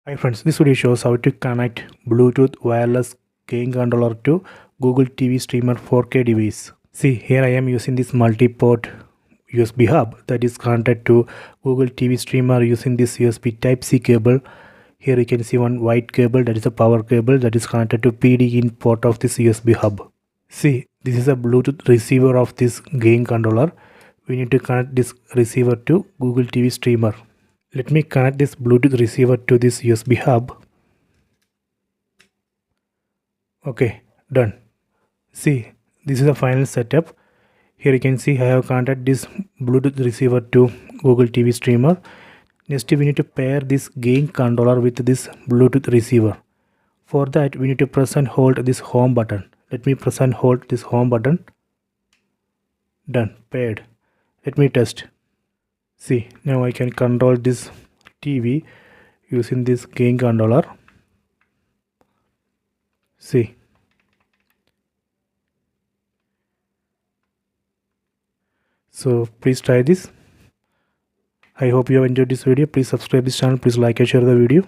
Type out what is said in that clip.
Hi friends, this video shows how to connect Bluetooth wireless gain controller to Google TV streamer 4K device. See, here I am using this multi-port USB hub that is connected to Google TV streamer using this USB Type-C cable. Here you can see one white cable, that is a power cable that is connected to PD in port of this USB hub. See, this is a Bluetooth receiver of this gain controller. We need to connect this receiver to Google TV streamer. Let me connect this Bluetooth receiver to this USB hub. Okay, done. See, this is the final setup. Here you can see I have connected this Bluetooth receiver to Google TV streamer. Next we need to pair this gain controller with this Bluetooth receiver. For that we need to press and hold this home button. Let me press and hold this home button. Done, paired. Let me test. See, now I can control this TV using this gain controller. See. So please try this. I hope you have enjoyed this video. Please subscribe this channel. Please like and share the video.